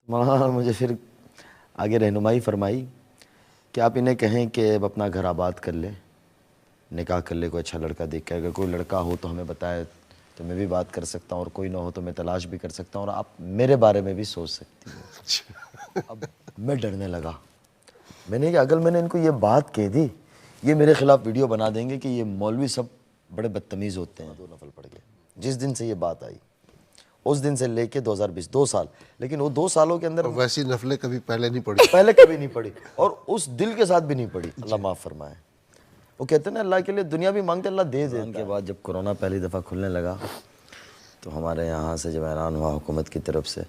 वहाँ मुझे फिर आगे रहनुमाई फरमाई कि आप इन्हें कहें कि अब अपना घर आबाद कर ले, निकाह कर ले, कोई अच्छा लड़का देख के। अगर कोई लड़का हो तो हमें बताए तो मैं भी बात कर सकता हूँ, और कोई ना हो तो मैं तलाश भी कर सकता हूँ, और आप मेरे बारे में भी सोच सकती हो। अब मैं डरने लगा। मैंने कहा अगर मैंने इनको ये बात कह दी, ये मेरे खिलाफ वीडियो बना देंगे कि ये मौलवी सब बड़े बदतमीज़ होते हैं। 2 नफल पड़ गए जिस दिन से ये बात आई, उस दिन से लेके 2020 2 साल। लेकिन वो 2 सालों के अंदर वैसी नफलें कभी पहले नहीं पड़ी, पहले कभी नहीं पड़ी, और उस दिल के साथ भी नहीं पड़ी। अल्लाह माफ़ फरमाए। वो कहते हैं ना, अल्लाह के लिए दुनिया भी मांगते, अल्लाह दे देता है। के बाद जब कोरोना पहली दफ़ा खुलने लगा तो हमारे यहाँ से जब ऐलान हुआ हुकूमत की तरफ से,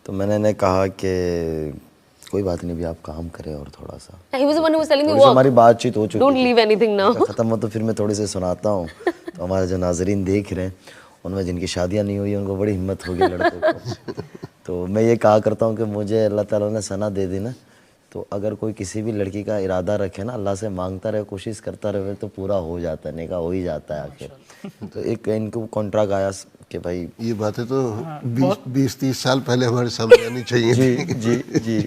तो मैंने इन्हें कहा कि कोई बात नहीं भी, आप काम करें और थोड़ा सा। He was the one who was telling me थोड़ी सी walk. हमारी बातचीत हो चुकी Don't थी। leave anything now. ख़त्म हो तो फिर मैं थोड़ी सी सुनाता हूँ। तो हमारे जो नाजरीन देख रहे हैं, उनमें जिनकी शादियाँ नहीं हुई उनको बड़ी हिम्मत होगी लड़कों को। तो मैं ये कहा करता हूँ कि मुझे अल्लाह ताला ने सना दे दी ना, तो अगर कोई किसी भी लड़की का इरादा रखे ना, अल्लाह से मांगता रहे, कोशिश करता रहे, तो पूरा हो जाता है, निकाह हो ही जाता है आखिर। तो एक इनको कॉन्ट्रैक्ट आया कि भाई, ये बातें तो 20-30 साल पहले हमारे सामने आनी चाहिए जी जी जी।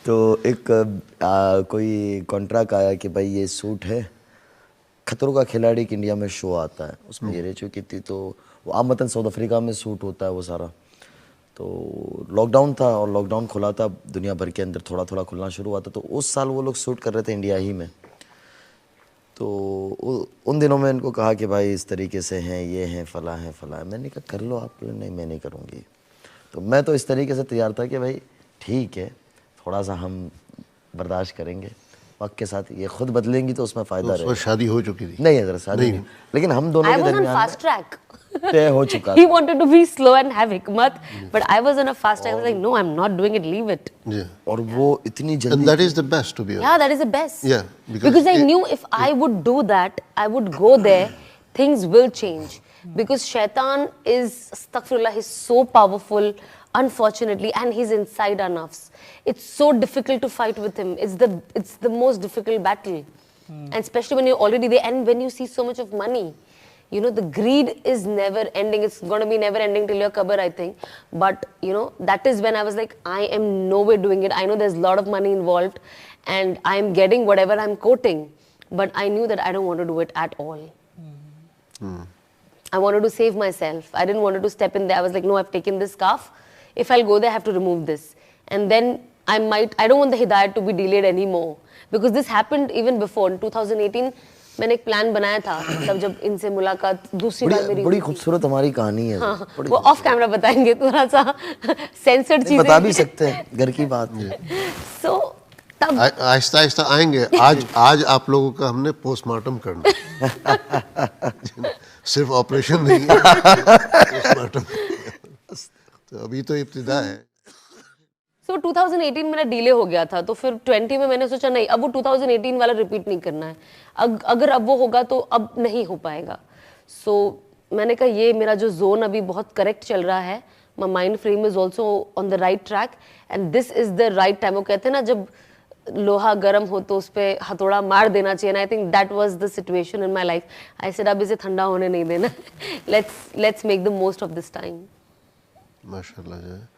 तो एक कोई कॉन्ट्रैक्ट आया कि भाई ये सूट है, खतरों का खिलाड़ी एक इंडिया में शो आता है, उसमें ये रह चुकी थी। तो वो आमतन साउथ अफ्रीका में शूट होता है वो सारा। तो लॉकडाउन था, और लॉकडाउन खुला था दुनिया भर के अंदर, थोड़ा थोड़ा खुलना शुरू हुआ था। तो उस साल वो लोग शूट कर रहे थे इंडिया ही में। तो उन दिनों में इनको कहा कि भाई इस तरीके से हैं, ये हैं, फला है फला है। मैंने कहा कर लो आप। नहीं, मैं नहीं करूँगी। तो मैं तो इस तरीके से तैयार था कि भाई ठीक है, थोड़ा सा हम बर्दाश्त करेंगे, वक्त के साथ ये खुद बदलेंगी तो उसमें फ़ायदा रहेगा। शादी हो चुकी थी? नहीं हज़रत, शादी नहीं। लेकिन हम दोनों I के was on दरमियान fast track. तय हो चुका He था। wanted to be slow and have hikmat, but I was on a fast track. I was like, no, I'm not doing it. Leave it. Yeah. और वो इतनी And जल्दी, that is the best, to be honest. Yeah, that is the best. Yeah, because I knew if I would do that, I would go there, things will change. Because Shaitan is, astaghfirullah, he's so powerful, unfortunately, and he's inside our nafs. It's so difficult to fight with him. It's the most difficult battle. And especially when you're already there, and when you see so much of money. You know, the greed is never ending. It's going to be never ending till your qabr, I think. But, you know, that is when I was like, I am nowhere doing it. I know there's a lot of money involved and I'm getting whatever I'm quoting. But I knew that I don't want to do it at all. I wanted to save myself. I didn't want to step in there. I was like, no, I've taken this scarf. If I'll go there, I have to remove this. And then I don't want the hidayat to be delayed anymore. Because this happened even before. In 2018, मैंने एक plan बनाया था तब जब इनसे मुलाकात दूसरी बार मेरी बड़ी खूबसूरत हमारी कहानी है। हाँ, वो ऑफ कैमरा बताएंगे, थोड़ा सा सेंसर्ड चीजें बता भी सकते हैं, घर की बात है। सो तब आहिस्ता आहिस्ता आएंगे। आज आप लोगों का हमने पोस्टमार्टम करना है। सिर्फ ऑपरेशन नहीं, पोस्टमार्टम। तो अभी तो इब्तिदा है। सो 2018 मेरा डिले हो गया था, तो फिर 20 में मैंने सोचा नहीं, अब वो 2018 वाला रिपीट नहीं करना है। अगर अब वो होगा तो अब नहीं हो पाएगा। सो मैंने कहा ये मेरा जो जोन अभी बहुत करेक्ट चल रहा है, my mind frame is also on the right track and this is the right time. वो कहते हैं ना, जब लोहा गर्म हो तो उस पर हथौड़ा मार देना चाहिए। I think that was the situation in my life. I said अब इसे ठंडा होने नहीं देना, let's make the most of this time. माशाल्लाह जो है।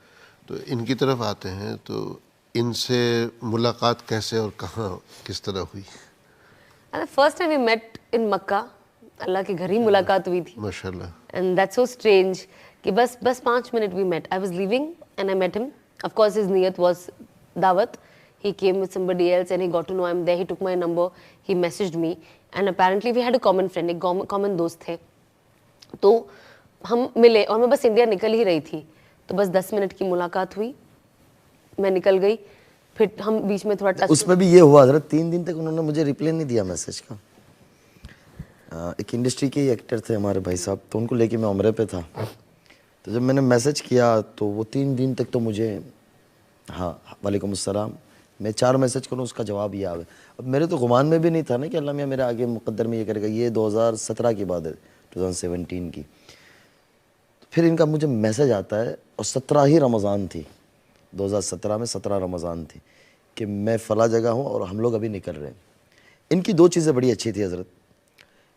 तो इनकी तरफ आते हैं, तो इनसे मुलाकात कैसे और कहाँ किस तरह हुई? First time we met in Mecca, अल्लाह के घर ही मुलाकात हुई थी। माशाल्लाह। एंड दैट्स सो स्ट्रेंज कि बस 5 minute we met. I was living and I met him. Of course his नियत वाज दावत। He came with somebody else and he got to know I'm there. He took my number, he messaged me and apparently we had a common friend, एक common दोस्त थे। तो हम मिले और मैं बस इंडिया निकल ही रही थी, तो बस 10 मिनट की मुलाकात हुई, मैं निकल गई, फिर हम बीच में थोड़ा टच। उसमें भी ये हुआ हज़रत, 3 दिन तक उन्होंने मुझे रिप्लाई नहीं दिया मैसेज का। एक इंडस्ट्री के एक्टर थे हमारे भाई साहब, तो उनको लेके मैं उम्रे पे था। तो जब मैंने मैसेज किया तो वो 3 दिन तक तो मुझे, हाँ वालेकुम अस्सलाम, मैं 4 मैसेज करूँ उसका जवाब ये आ गया। अब मेरे तो गुमान में भी नहीं था ना कि अल्लाह मियाँ मेरे आगे मुक़द्दर में ये करेगा। ये 2017 की बात है, 2017 की। फिर इनका मुझे मैसेज आता है, और 17 ही रमज़ान थी, 2017 में 17 रमज़ान थी, कि मैं फ़ला जगह हूँ और हम लोग अभी निकल रहे हैं। इनकी 2 चीज़ें बड़ी अच्छी थी हज़रत,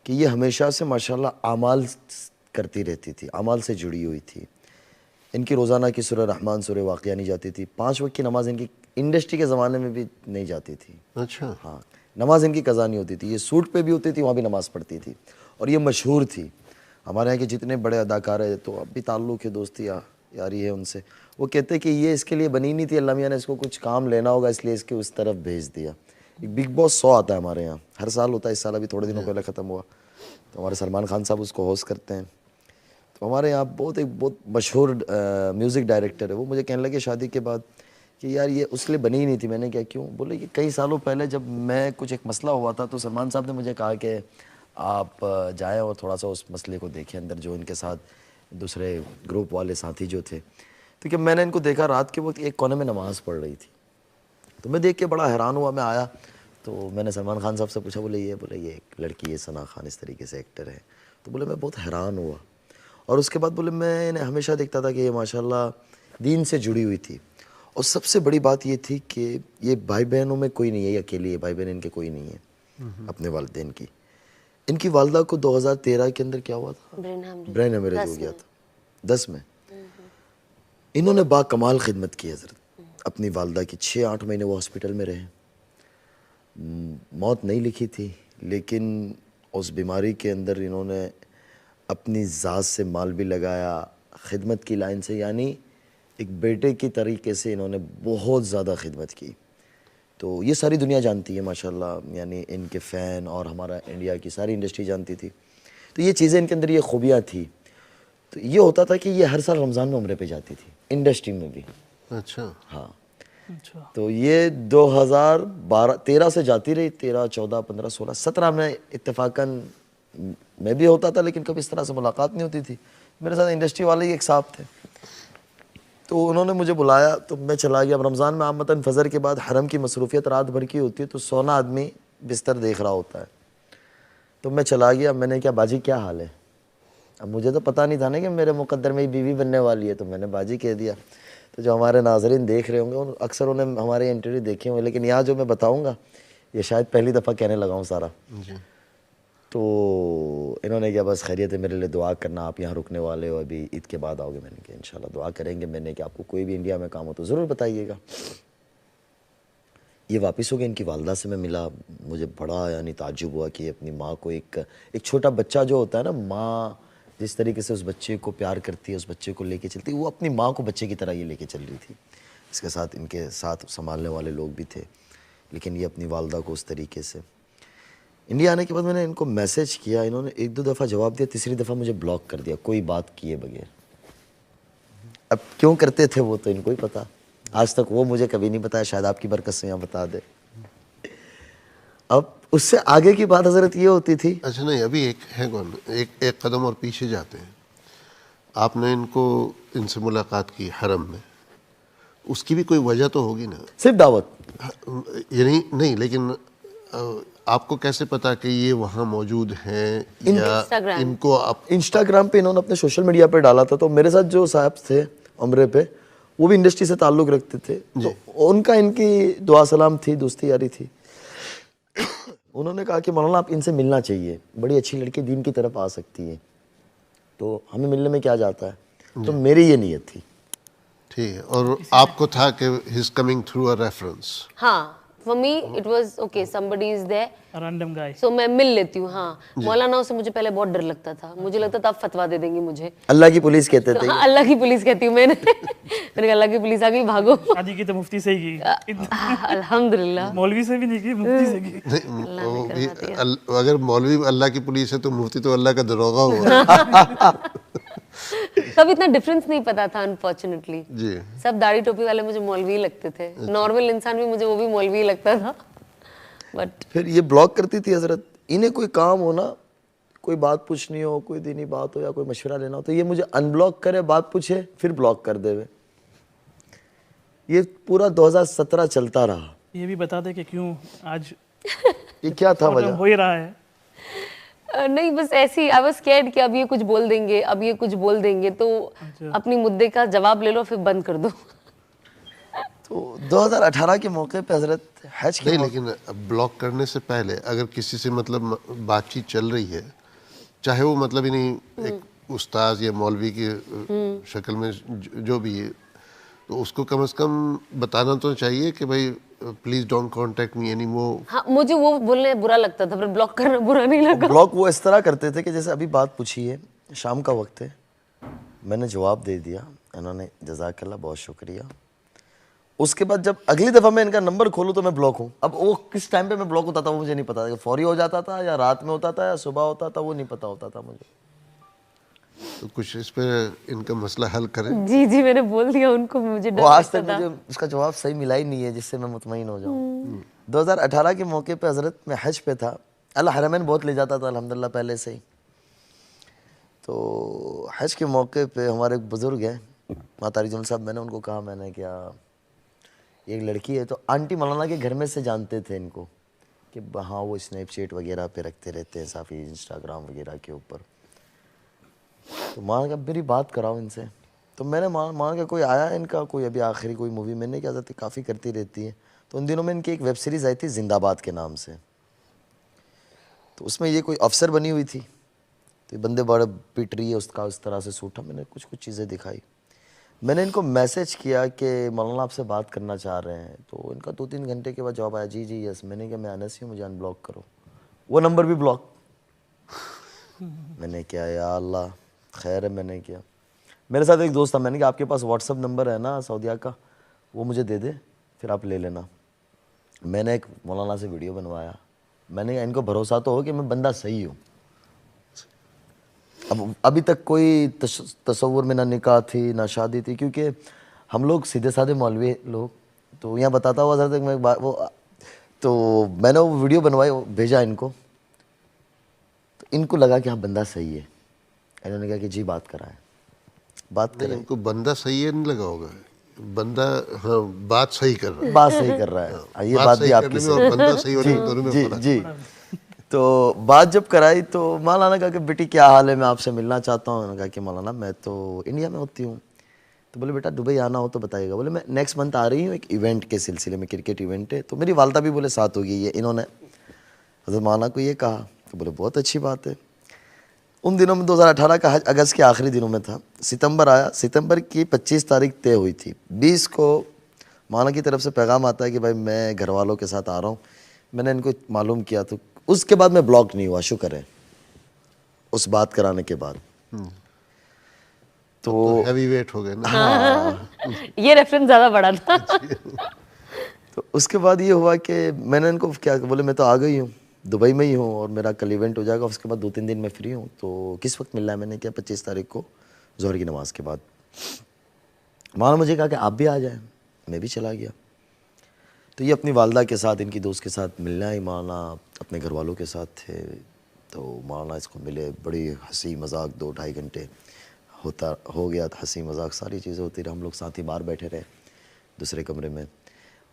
कि ये हमेशा से माशाल्लाह आमाल करती रहती थी, आमाल से जुड़ी हुई थी। इनकी रोज़ाना की सूरह रहमान सूरह वाक़िया नहीं जाती थी, 5 वक्त की नमाज इनकी इंडस्ट्री के ज़माने में भी नहीं जाती थी। अच्छा। हाँ, नमाज इनकी कज़ा नहीं होती थी, ये सूट पे भी होती थी, वहाँ भी नमाज़ पढ़ती थी और ये मशहूर थी। हमारे यहाँ के जितने बड़े अदाकार हैं तो अब भी ताल्लुक़ है, दोस्ती यारी है उनसे, वो कहते हैं कि ये इसके लिए बनी नहीं थी, अल्लाह मियाँ ने इसको कुछ काम लेना होगा इसलिए इसके उस तरफ भेज दिया। एक बिग बॉस 100 आता है हमारे यहाँ, हर साल होता है, इस साल अभी थोड़े दिनों पहले ख़त्म हुआ, तो हमारे सलमान खान साहब उसको होस्ट करते हैं। तो हमारे यहाँ बहुत मशहूर म्यूज़िक डायरेक्टर है, वो मुझे कहने लगे शादी के बाद कि यार ये उसके लिए बनी ही नहीं थी। मैंने क्या, क्यों? बोले कि कई सालों पहले जब मैं कुछ एक मसला हुआ था तो सलमान साहब ने मुझे कहा कि आप जाएं और थोड़ा सा उस मसले को देखें अंदर, जो इनके साथ दूसरे ग्रुप वाले साथी जो थे। तो क्या मैंने इनको देखा रात के वक्त एक कोने में नमाज़ पढ़ रही थी, तो मैं देख के बड़ा हैरान हुआ। मैं आया तो मैंने सलमान खान साहब से पूछा, बोले ये एक लड़की है सना खान, इस तरीके से एक्टर है। तो बोले मैं बहुत हैरान हुआ। और उसके बाद बोले मैंने हमेशा देखता था कि ये माशाल्लाह दीन से जुड़ी हुई थी, और सबसे बड़ी बात ये थी कि ये भाई बहनों में कोई नहीं है, ये अकेली है, भाई बहन इनके कोई नहीं है अपने वालिदैन की। इनकी वालदा को 2013 के अंदर क्या हुआ था, ब्रेन हेमरेज हो गया था 10 में। इन्होंने बाकमाल खिदमत की हज़रत अपनी वालदा की, 6-8 महीने वो हॉस्पिटल में रहे, मौत नहीं लिखी थी, लेकिन उस बीमारी के अंदर इन्होंने अपनी ज़ात से माल भी लगाया, खिदमत की लाइन से, यानी एक बेटे की तरीके से इन्होंने बहुत ज़्यादा खिदमत की। तो ये सारी दुनिया जानती है माशाल्लाह, यानी इनके फ़ैन और हमारा इंडिया की सारी इंडस्ट्री जानती थी। तो ये चीज़ें इनके अंदर, ये खूबियाँ थी। तो ये होता था कि ये हर साल रमज़ान में उम्रे पे जाती थी, इंडस्ट्री में भी। अच्छा। हाँ, अच्छा। तो ये 2013 से जाती रही, 13, 14, 15, 16, 17 में इत्तेफाकन मैं भी होता था, लेकिन कभी इस तरह से मुलाकात नहीं होती थी। मेरे साथ इंडस्ट्री वाले ही एक साहब थे, तो उन्होंने मुझे बुलाया तो मैं चला गया। अब रमज़ान में आमतन फजर के बाद हरम की मसरूफियत रात भर की होती है, तो सोना आदमी बिस्तर देख रहा होता है। तो मैं चला गया, मैंने क्या बाजी क्या हाल है, अब मुझे तो पता नहीं था ना कि मेरे मुकद्दर में ही बीवी बनने वाली है, तो मैंने बाजी कह दिया। तो जो हमारे नाजरीन देख रहे होंगे अक्सर उन्हें हमारे इंटरव्यू देखे होंगे, लेकिन यहाँ जो मैं बताऊँगा ये शायद पहली दफ़ा कहने लगा हूँ सारा। तो इन्होंने क्या, बस खैरियत है, मेरे लिए दुआ करना, आप यहाँ रुकने वाले हो, अभी ईद के बाद आओगे। मैंने कहा इंशाल्लाह दुआ करेंगे। मैंने कि आपको कोई भी इंडिया में काम हो तो ज़रूर बताइएगा। ये वापस हो गए, इनकी वालदा से मैं मिला, मुझे बड़ा यानी ताज्जुब हुआ कि अपनी माँ को, एक छोटा बच्चा जो होता है ना, माँ जिस तरीके से उस बच्चे को प्यार करती है, उस बच्चे को लेके चलती है, वो अपनी माँ को बच्चे की तरह ये लेके चल रही थी। इसके साथ इनके साथ संभालने वाले लोग भी थे, लेकिन ये अपनी वालदा को उस तरीके से। इंडिया आने के बाद मैंने इनको मैसेज किया, इन्होंने 1-2 दफ़ा जवाब दिया, तीसरी दफ़ा मुझे ब्लॉक कर दिया, कोई बात किए बगैर। अब क्यों करते थे वो तो इनको ही पता, आज तक वो मुझे कभी नहीं बताया, शायद आपकी बरकत से यहाँ बता दे। अब उससे आगे की बात हज़रत ये होती थी। अच्छा, नहीं अभी एक है कौन, एक कदम और पीछे जाते हैं। आपने इनसे मुलाकात की हरम में, उसकी भी कोई वजह तो होगी ना? सिर्फ दावत यानी नहीं, लेकिन आपको कैसे पता कि ये वहाँ मौजूद हैं, या इनको आप इंस्टाग्राम पे इन्होंने अपने सोशल मीडिया पे डाला था। तो मेरे साथ जो साहब थे उम्रे पे, वो भी इंडस्ट्री से ताल्लुक़ रखते थे, तो उनका इनकी दुआ सलाम थी, दोस्ती यारी थी। उन्होंने कहा कि मौलाना आप इनसे मिलना चाहिए, बड़ी अच्छी लड़की, दीन की तरफ आ सकती है, तो हमें मिलने में क्या जाता है। तो मेरी ये नीयत थी। ठीक है, और आपको था कि he is coming through a reference? हाँ, for me it was okay, somebody is there, A random guy. so मैं मिल लेती हूँ। हाँ, मौलाना से मुझे पहले बहुत डर लगता था, मुझे लगता था आप फतवा दे देंगे मुझे। अल्लाह की पुलिस कहते थे। हाँ, अल्लाह की पुलिस कहती हूँ मैंने। मैंने कहा अल्लाह की पुलिस आ गई, भागो। शादी की तो मुफ्ती से ही की, अल्हम्दुलिल्लाह। मौलवी से भी नहीं की, मुफ्ती से की। अगर मौलवी अल्लाह की पुलिस है तो मुफ्ती तो अल्लाह का दरोगा हुआ। तब इतना डिफरेंस नहीं पता था अनफॉर्चुनेटली जी। सब दाढ़ी टोपी वाले मुझे मौलवी लगते थे, नॉर्मल इंसान भी मुझे वो भी मौलवी लगता था। बट फिर ये ब्लॉक करती थी हजरत, इन्हें कोई काम हो ना, कोई बात पूछनी हो, कोई दीनी बात हो या कोई मशवरा लेना हो, तो ये मुझे अनब्लॉक करे, बात पूछे, फिर ब्लॉक कर देवे। ये पूरा 2017 चलता रहा। ये भी बता दे कि क्यों आज ये क्या था वजह? हो ही रहा है। नहीं, बस ऐसे ही आई वाज स्कैर्ड कि अब ये कुछ बोल देंगे, अब ये कुछ बोल देंगे, तो अपनी मुद्दे का जवाब ले लो फिर बंद कर दो। तो 2018 के मौके पे हजरत हज के नहीं, लेकिन ब्लॉक करने से पहले अगर किसी से मतलब बातचीत चल रही है, चाहे वो मतलब उस्ताद या मौलवी की शक्ल में जो भी है, तो उसको कम से कम बताना तो चाहिए कि भाई please don't contact me any more. हाँ, मुझे वो बोलने बुरा लगता था, पर ब्लॉक करना बुरा नहीं लगा। ब्लॉक वो इस तरह करते थे कि जैसे अभी बात पूछी है, शाम का वक्त है, मैंने जवाब दे दिया, इन्होंने जज़ाकल्लाह बहुत शुक्रिया। उसके बाद जब अगली दफ़ा मैं इनका नंबर खोलूँ तो मैं ब्लॉक हूँ। अब वो किस टाइम पे मैं ब्लॉक होता था वो मुझे नहीं पता था, फौरी हो जाता था या रात में होता था या सुबह होता था, वो नहीं पता होता था मुझे। तो कुछ इस पर इनका मसला हल करें। जी जी, मैंने बोल दिया उनको, मुझे डर वो आज लगता तक था। मुझे उसका जवाब सही मिला ही नहीं है जिससे मैं मुतमईन हो जाऊँ। 2018 के मौके पे हज़रत मैं हज पे था, अल्लाह हरमैन बहुत ले जाता था अल्हम्दुलिल्लाह पहले से ही। तो हज के मौके पे हमारे एक बुज़ुर्ग हैं मातारी जुल साहब, मैंने उनको कहा, मैंने क्या एक लड़की है, तो आंटी मौलाना के घर में से जानते थे इनको कि हाँ वो स्नैपचैट वगैरह पे रखते रहते हैं, साफ़ी इंस्टाग्राम वगैरह के ऊपर। तो माँ का मेरी बात कराओ इनसे। तो मैंने माँ का कोई आया इनका, कोई अभी आखिरी कोई मूवी मैंने क्या जाती काफ़ी करती रहती है। तो उन दिनों में इनकी एक वेब सीरीज़ आई थी जिंदाबाद के नाम से, तो उसमें ये कोई अफसर बनी हुई थी, तो ये बंदे बड़े पिट रही है उसका, उस तरह से सूठा। मैंने कुछ चीज़ें दिखाई, मैंने इनको मैसेज किया कि मौलाना आपसे बात करना चाह रहे हैं। तो इनका 2-3 घंटे के बाद जवाब आया, जी जी यस। मैंने कहा मैं अनस हूँ, मुझे अनब्लॉक करो। वो नंबर भी ब्लॉक। मैंने क्या या अल्लाह खैर है। मैंने किया, मेरे साथ एक दोस्त था, मैंने कहा आपके पास व्हाट्सअप नंबर है ना सऊदिया का, वो मुझे दे दे फिर आप ले लेना। मैंने एक मौलाना से वीडियो बनवाया, मैंने कहा इनको भरोसा तो हो कि मैं बंदा सही हूँ। अब अभी तक कोई तसव्वुर में ना निकाह थी ना शादी थी, क्योंकि हम लोग सीधे साधे मौलवी लोग। तो यहाँ बताता हुआ ज़रा तक मैं वो, तो मैंने वो वीडियो बनवाई, भेजा इनको, तो इनको लगा कि हाँ बंदा सही है। इन्होंने कहा कि जी बात कराएं, बात नहीं, करें। इनको बंदा सही है नहीं लगा होगा, बंदा हाँ बात सही कर रहा है। बात सही कर रहा है, ये बात भी सही आपकी करने में सही और बंदा सही होने में दोनों में जी फर्क है। जी। तो बात जब कराई तो मौलाना कहा कि बेटी क्या हाल है, मैं आपसे मिलना चाहता हूँ। उन्होंने कहा कि मौलाना मैं तो इंडिया में होती हूँ। तो बोले बेटा दुबई आना हो तो बताइएगा। बोले मैं नेक्स्ट मंथ आ रही हूँ एक इवेंट के सिलसिले में, क्रिकेट इवेंट है। तो मेरी वालदा भी बोले साथ होगी। ये इन्होंने हज़रत मौलाना को ये कहा, तो बोले बहुत अच्छी बात है। उन दिनों में 2018 का हज अगस्त के आखिरी दिनों में था, सितंबर आया, सितंबर की 25 तारीख तय हुई थी। 20 को मौलाना की तरफ से पैगाम आता है कि भाई मैं घर वालों के साथ आ रहा हूँ। मैंने इनको मालूम किया, तो उसके बाद मैं ब्लॉक नहीं हुआ, शुक्र है, उस बात कराने के बाद। तो हैवी वेट हो गए ना। ये रेफरेंस ज्यादा बड़ा था। तो उसके बाद ये हुआ कि मैंने इनको क्या बोले, मैं तो आ गई हूँ, दुबई में ही हूँ और मेरा कल इवेंट हो जाएगा, उसके बाद 2-3 दिन मैं फ्री हूँ। तो किस वक्त मिलना है? मैंने क्या 25 तारीख को ज़ोहर की नमाज़ के बाद। मानो मुझे कहा कि आप भी आ जाएं, मैं भी चला गया। तो ये अपनी वालदा के साथ, इनकी दोस्त के साथ मिलना ही, मौलाना अपने घर वालों के साथ थे। तो मौलाना इसको मिले, बड़ी हंसी मजाक 2-2.5 घंटे हो गया था, हंसी मजाक सारी चीज़ें होती रही। हम लोग साथ ही बाहर बैठे रहे दूसरे कमरे में,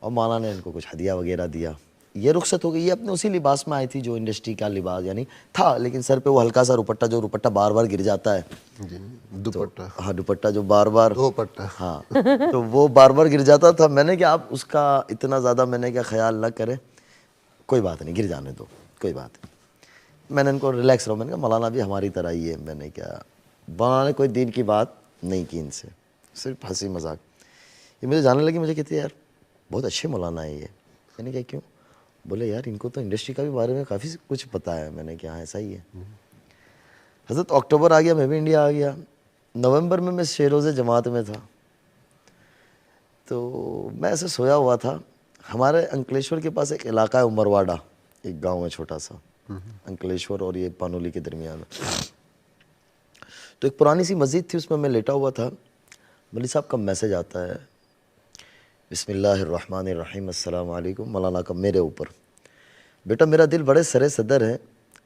और मौलाना ने इनको कुछ हदिया वगैरह दिया। ये रुखसत हो गई। ये अपने उसी लिबास में आई थी जो इंडस्ट्री का लिबास यानी था, लेकिन सर पे वो हल्का सा दुपट्टा, जो दुपट्टा बार बार गिर जाता है। दुपट्टा, हाँ दुपट्टा जो बार बार, दो पट्टा, हाँ तो वो बार बार गिर जाता था। मैंने क्या आप उसका इतना ज़्यादा मैंने क्या ख्याल ना करें, कोई बात नहीं, गिर जाने दो, कोई बात नहीं। मैंने इनको रिलैक्स रहो, मैंने कहा मौलाना भी हमारी तरह ही है। मैंने क्या, मौलाना ने कोई दीन की बात नहीं की इनसे, सिर्फ हंसी मजाक। ये मुझे जानने लगी, मुझे कहती है यार बहुत अच्छे मौलाना है ये। मैंने कहा क्यों? बोले यार इनको तो इंडस्ट्री का भी बारे में काफ़ी कुछ पता है। मैंने क्या, ऐसा ही है। हज़रत अक्टूबर आ गया, मैं भी इंडिया आ गया। नवंबर में मैं शेरोज़े जमात में था, तो मैं ऐसे सोया हुआ था। हमारे अंकलेश्वर के पास एक इलाका है उमरवाड़ा, एक गांव है छोटा सा, अंकलेश्वर और ये पानोली के दरमियान। तो एक पुरानी सी मस्जिद थी, उसमें मैं लेटा हुआ था। मौलवी साहब का मैसेज आता है, बिस्मिल्लाहिर्रहमानिर्रहीम, अस्सलाम वालेकुम। मौलाना का मेरे ऊपर, बेटा मेरा दिल बड़े सरे सदर है,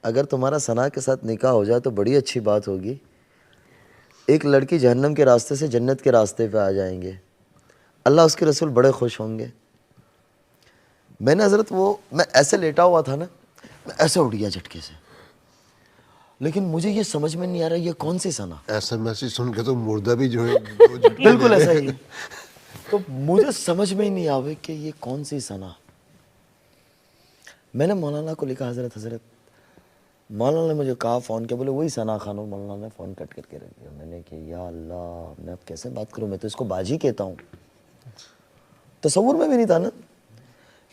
अगर तुम्हारा सना के साथ निकाह हो जाए तो बड़ी अच्छी बात होगी। एक लड़की जहन्नम के रास्ते से जन्नत के रास्ते पे आ जाएंगे, अल्लाह उसके रसूल बड़े खुश होंगे। मैंने हज़रत वो, मैं ऐसे लेटा हुआ था ना, मैं ऐसे उठ गया झटके से, लेकिन मुझे ये समझ में नहीं आ रहा ये कौन सी सना। ऐसा मैसेज सुन के तो मुर्दा भी जो है बिल्कुल ऐसा ही। तो मुझे समझ में ही नहीं आवे कि ये कौन सी सना। मैंने मौलाना को लिखा, हज़रत मौलाना ने मुझे कहा फ़ोन किया, बोले वही सना खान। मौलाना ने फ़ोन कट करके रख दिया। मैंने कहा या अल्लाह, मैं अब कैसे बात करूँ, मैं तो इसको बाजी कहता हूँ। तसव्वुर में भी नहीं था ना,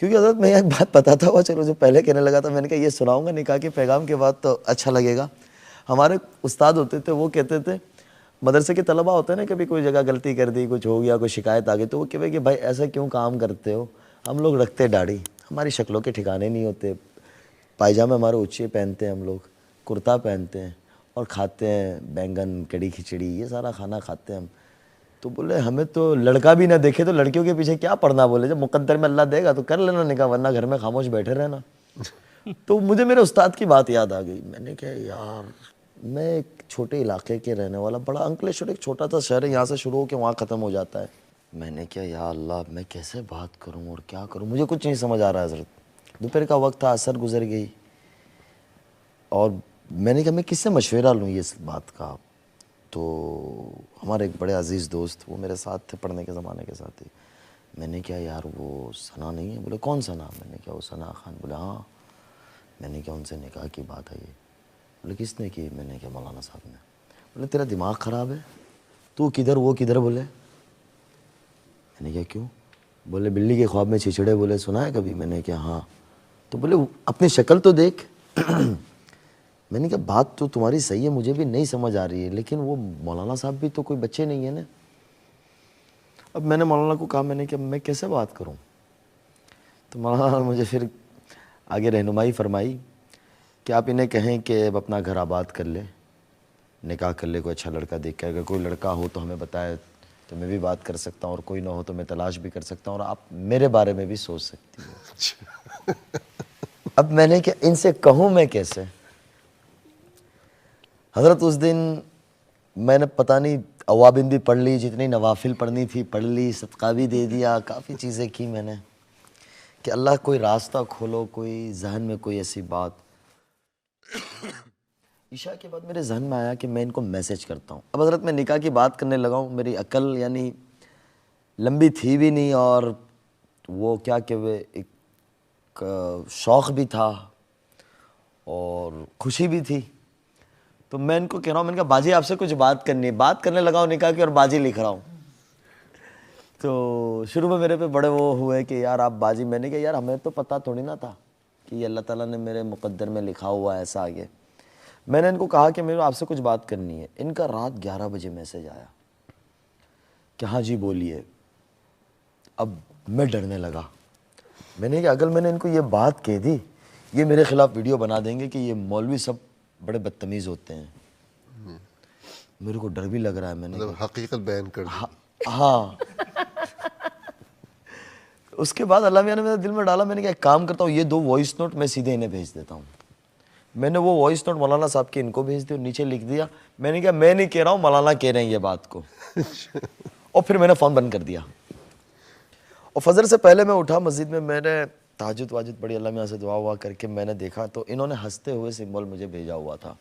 क्योंकि हज़रत मैं एक बात बताता हुआ चलो, जो पहले कहने लगा था, मैंने कहा ये सुनाऊंगा निकाह के पैगाम के बाद तो अच्छा लगेगा। हमारे उस्ताद होते थे, वो कहते थे, मदरसे के तलबा होते हैं ना, कभी कोई जगह गलती कर दी, कुछ हो गया, कोई शिकायत आ गई, तो वो कहे कि भाई ऐसा क्यों काम करते हो, हम लोग रखते दाढ़ी, हमारी शक्लों के ठिकाने नहीं होते, पायजामे हमारे ऊँचे पहनते हैं, हम लोग कुर्ता पहनते हैं और खाते हैं बैंगन, कड़ी खिचड़ी, ये सारा खाना खाते हैं हम। तो बोले हमें तो लड़का भी ना देखे तो लड़कियों के पीछे क्या पड़ना, बोले जब मुकद्दर में अल्लाह देगा तो कर लेना निकाह, वरना घर में खामोश बैठे रहना। तो मुझे मेरे उस्ताद की बात याद आ गई। मैंने कहा यार, मैं एक छोटे इलाके के रहने वाला, बड़ा अंकलेश्वर एक छोटा सा शहर है, यहाँ से शुरू होकर वहाँ ख़त्म हो जाता है। मैंने कहा या अल्लाह, मैं कैसे बात करूँ और क्या करूँ, मुझे कुछ नहीं समझ आ रहा है हज़रत। दोपहर का वक्त था, असर गुजर गई, और मैंने कहा मैं किससे मशवरा लूँ ये बात का। तो हमारे एक बड़े अजीज़ दोस्त, वो मेरे साथ थे पढ़ने के ज़माने के साथ ही। मैंने कहा यार वो सना नहीं है? बोले कौन सना? मैंने कहा वो सना खान। बोले हाँ। मैंने कहा उनसे निकाह की बात है ये? बोले किसने की? मैंने कहा मौलाना साहब ने। बोले तेरा दिमाग ख़राब है, तू किधर वो किधर? बोले। मैंने कहा क्यों? बोले बिल्ली के ख्वाब में छिछड़े, बोले सुना है कभी? मैंने कहा हाँ। तो बोले अपनी शक्ल तो देख। मैंने कहा बात तो तुम्हारी सही है, मुझे भी नहीं समझ आ रही है, लेकिन वो मौलाना साहब भी तो कोई बच्चे नहीं है ना। अब मैंने मौलाना को कहा, मैंने कहा मैं कैसे बात करूं? तो मौलाना मुझे फिर आगे रहनुमाई फरमाई कि आप इन्हें कहें कि अब अपना घर आबाद कर ले, निकाह कर ले, कोई अच्छा लड़का देख के, अगर कोई लड़का हो तो हमें बताए तो मैं भी बात कर सकता हूँ, और कोई ना हो तो मैं तलाश भी कर सकता हूँ, और आप मेरे बारे में भी सोच सकती हो। अब मैंने क्या इनसे कहूँ मैं कैसे? हज़रत उस दिन मैंने पता नहीं अवाबिन भी पढ़ ली, जितनी नवाफिल पढ़नी थी पढ़ ली, सदका भी दे दिया, काफ़ी चीज़ें की मैंने कि अल्लाह कोई रास्ता खोलो, कोई जहन में कोई ऐसी बात। ईशा के बाद मेरे जहन में आया कि मैं इनको मैसेज करता हूँ। अब हज़रत मैं निकाह की बात करने लगा हूँ, मेरी अकल यानी लंबी थी भी नहीं, और वो क्या कि वे एक शौक़ भी था और खुशी भी थी। तो मैं इनको कह रहा हूँ, मैंने कहा बाजी आपसे कुछ बात करनी है। बात करने लगा हूँ निकाह की और बाजी लिख रहा हूँ। तो शुरू में मेरे पे बड़े वो हुए कि यार आप बाजी। मैंने कहा यार हमें तो पता थोड़ी ना था कि अल्लाह ताला ने मेरे मुकद्दर में लिखा हुआ है ऐसा आगे। मैंने इनको कहा कि मेरे आपसे कुछ बात करनी है। इनका रात 11 बजे मैसेज आया कि हाँ जी बोलिए। अब मैं डरने लगा। मैंने कहा अगर मैंने इनको ये बात कह दी, ये मेरे ख़िलाफ़ वीडियो बना देंगे कि ये मौलवी सब बड़े बदतमीज़ होते हैं। मेरे को डर भी लग रहा है। मैंने मतलब हकीकत बयान कर दी। हाँ। उसके बाद अल्लाह मियां ने मेरे दिल में डाला, मैंने कहा एक काम करता हूँ, ये 2 वॉइस नोट मैं सीधे इन्हें भेज देता हूँ। मैंने वो वॉइस नोट मौलाना साहब के इनको भेज दिया, नीचे लिख दिया। मैंने कहा मैं नहीं कह रहा हूँ, मौलाना कह रहे हैं ये बात को। और फिर मैंने फ़ोन बंद कर दिया। और फजर से पहले मैं उठा मस्जिद में, मैंने ताजुद वाजुद पढ़ी, अल्लाह मियां से दुआ हुआ करके मैंने देखा तो इन्होंने हंसते हुए सिंबल मुझे भेजा हुआ था।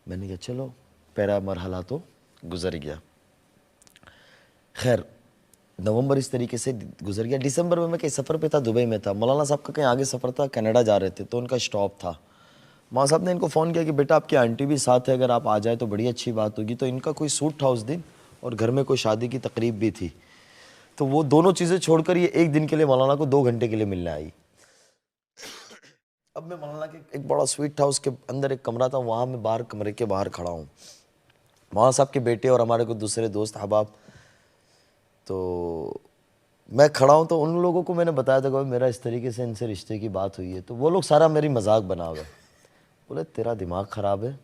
मैंने कहा चलो पहला मरहला तो गुजर गया। खैर नवंबर इस तरीके से गुजर गया। दिसंबर में मैं कहीं सफ़र पे था, दुबई में था। मौलाना साहब का कहीं आगे सफ़र था, कनाडा जा रहे थे, तो उनका स्टॉप था। माँ साहब ने इनको फ़ोन किया कि बेटा आपकी आंटी भी साथ है, अगर आप आ जाए तो बड़ी अच्छी बात होगी। तो इनका कोई सूट था उस दिन और घर में कोई शादी की तकरीब भी थी। तो वो दोनों चीज़ें छोड़कर ये एक दिन के लिए मौलाना को 2 घंटे के लिए मिलने आई। अब मैं मौलाना के एक बड़ा स्वीट हाउस के अंदर एक कमरा था, वहाँ मैं बाहर कमरे के बाहर खड़ा हूँ। मौलाना साहब के बेटे और हमारे कुछ दूसरे दोस्त अहबाब, तो मैं खड़ा हूँ। तो उन लोगों को मैंने बताया था कि मेरा इस तरीके से इनसे रिश्ते की बात हुई है। तो वो लोग सारा मेरी मजाक बना गए। बोले तेरा दिमाग ख़राब है,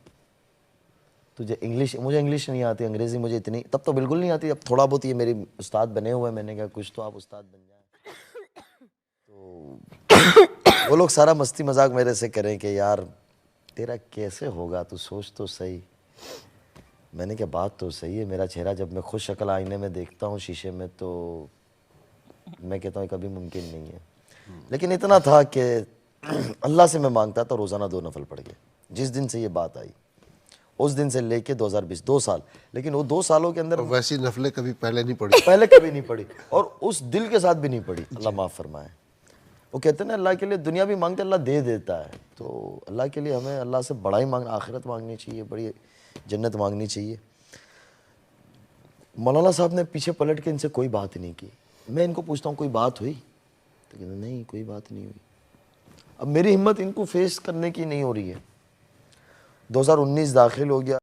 तुझे इंग्लिश, मुझे इंग्लिश नहीं आती, अंग्रेज़ी मुझे इतनी तब तो बिल्कुल नहीं आती, अब थोड़ा बहुत ये मेरी उस्ताद बने हुए हैं। मैंने कहा कुछ तो आप उस्ताद बन जाए। तो वो लोग सारा मस्ती मजाक मेरे से करें कि यार तेरा कैसे होगा, तू सोच तो सही। मैंने कहा बात तो सही है, मेरा चेहरा जब मैं खुद शक्ल आईने में देखता हूँ शीशे में तो मैं कहता हूँ कभी मुमकिन नहीं है। लेकिन इतना था कि अल्लाह से मैं मांगता था, रोज़ाना 2 नफल पढ़ गए। जिस दिन से ये बात आई उस दिन से लेके 2020 2 साल, लेकिन वो 2 सालों के अंदर वैसी नफलें कभी पहले नहीं पढ़ी। पहले कभी नहीं पढ़ी और उस दिल के साथ भी नहीं पढ़ी, अल्लाह माफ़ फरमाए। वो कहते हैं ना अल्लाह के लिए दुनिया भी मांगते अल्लाह दे देता है, तो अल्लाह के लिए हमें अल्लाह से बड़ा ही मांगना, आखिरत मांगनी चाहिए, बड़ी जन्नत मांगनी चाहिए। मौलाना साहब ने पीछे पलट के इनसे कोई बात नहीं की। मैं इनको पूछता हूँ कोई बात हुई, तो कहते नहीं कोई बात नहीं हुई। अब मेरी हिम्मत इनको फेस करने की नहीं हो रही है। 2019 दाखिल हो गया।